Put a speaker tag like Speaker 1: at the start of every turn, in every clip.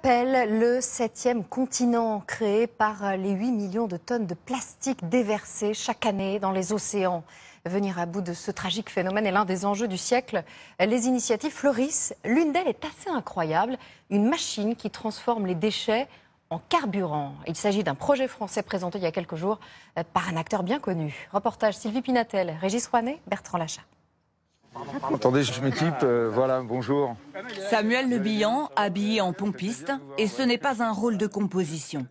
Speaker 1: s'appelle le 7e continent, créé par les 8 millions de tonnes de plastique déversées chaque année dans les océans. Venir à bout de ce tragique phénomène est l'un des enjeux du siècle. Les initiatives fleurissent. L'une d'elles est assez incroyable, une machine qui transforme les déchets en carburant. Il s'agit d'un projet français présenté il y a quelques jours par un acteur bien connu. Reportage Sylvie Pinatel, Régis Rouanet, Bertrand Lachat.
Speaker 2: Attendez, je m'équipe, voilà, bonjour.
Speaker 3: Samuel Le Bihan, habillé en pompiste, et ce n'est pas un rôle de composition.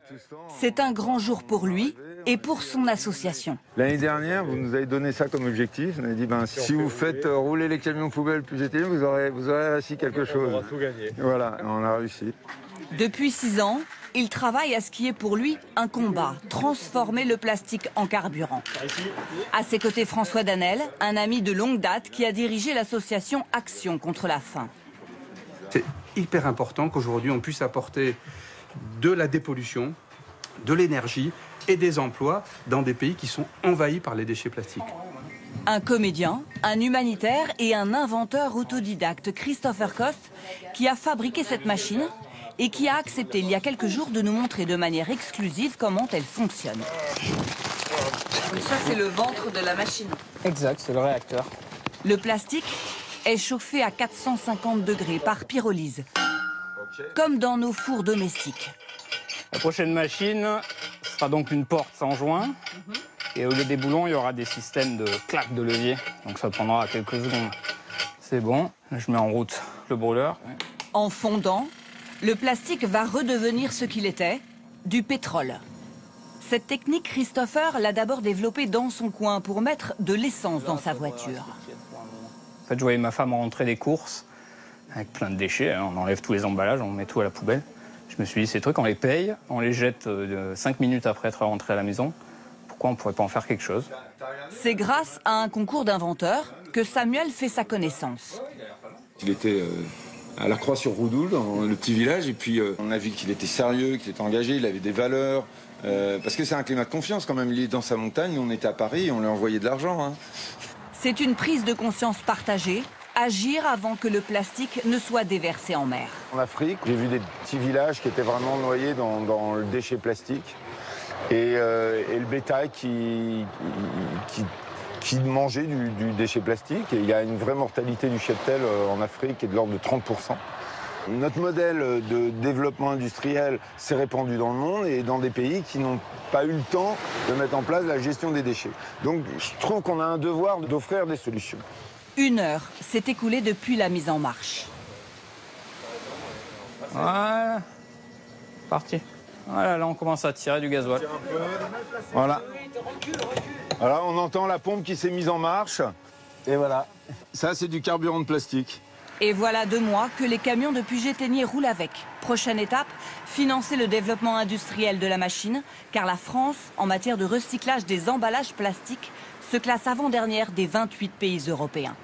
Speaker 3: C'est un grand jour pour lui et pour son association.
Speaker 2: L'année dernière, vous nous avez donné ça comme objectif. Vous avez dit, si vous faites rouler les camions poubelles plus étayés, vous aurez réussi quelque chose. On aura tout gagné. Voilà, on a réussi.
Speaker 3: Depuis 6 ans, il travaille à ce qui est pour lui un combat, transformer le plastique en carburant. À ses côtés, François Danel, un ami de longue date qui a dirigé l'association Action contre la faim.
Speaker 4: C'est hyper important qu'aujourd'hui on puisse apporter de la dépollution, de l'énergie et des emplois dans des pays qui sont envahis par les déchets plastiques.
Speaker 3: Un comédien, un humanitaire et un inventeur autodidacte, Christopher Kost, qui a fabriqué cette machine et qui a accepté il y a quelques jours de nous montrer de manière exclusive comment elle fonctionne. Ça, c'est le ventre de la machine.
Speaker 5: Exact, c'est le réacteur.
Speaker 3: Le plastique est chauffé à 450 degrés par pyrolyse, comme dans nos fours domestiques.
Speaker 5: La prochaine machine sera donc une porte sans joint. Et au lieu des boulons, il y aura des systèmes de claques de levier. Donc ça prendra quelques secondes. C'est bon, je mets en route le brûleur.
Speaker 3: En fondant, le plastique va redevenir ce qu'il était, du pétrole. Cette technique, Christopher l'a d'abord développée dans son coin pour mettre de l'essence dans sa voiture.
Speaker 5: En fait, je voyais ma femme rentrer des courses avec plein de déchets. On enlève tous les emballages, on met tout à la poubelle. Je me suis dit, ces trucs, on les paye, on les jette 5 minutes après être rentré à la maison. Pourquoi on ne pourrait pas en faire quelque chose?
Speaker 3: C'est grâce à un concours d'inventeurs que Samuel fait sa connaissance.
Speaker 2: Il était à la Croix-sur-Roudoul, dans le petit village, et puis on a vu qu'il était sérieux, qu'il était engagé, il avait des valeurs. Parce que c'est un climat de confiance quand même. Il est dans sa montagne, on était à Paris et on lui a envoyé de l'argent. Hein.
Speaker 3: C'est une prise de conscience partagée. Agir avant que le plastique ne soit déversé en mer.
Speaker 2: En Afrique, j'ai vu des petits villages qui étaient vraiment noyés dans le déchet plastique. Et le bétail qui mangeait du déchet plastique. Et il y a une vraie mortalité du cheptel en Afrique qui est de l'ordre de 30%. Notre modèle de développement industriel s'est répandu dans le monde et dans des pays qui n'ont pas eu le temps de mettre en place la gestion des déchets. Donc je trouve qu'on a un devoir d'offrir des solutions.
Speaker 3: 1 heure s'est écoulée depuis la mise en marche.
Speaker 5: Voilà, parti. Voilà, là on commence à tirer du gasoil.
Speaker 2: Voilà. Voilà, on entend la pompe qui s'est mise en marche. Et voilà. Ça, c'est du carburant de plastique.
Speaker 3: Et voilà 2 mois que les camions de Puget-Théniers roulent avec. Prochaine étape, financer le développement industriel de la machine, car la France, en matière de recyclage des emballages plastiques, se classe avant-dernière des 28 pays européens.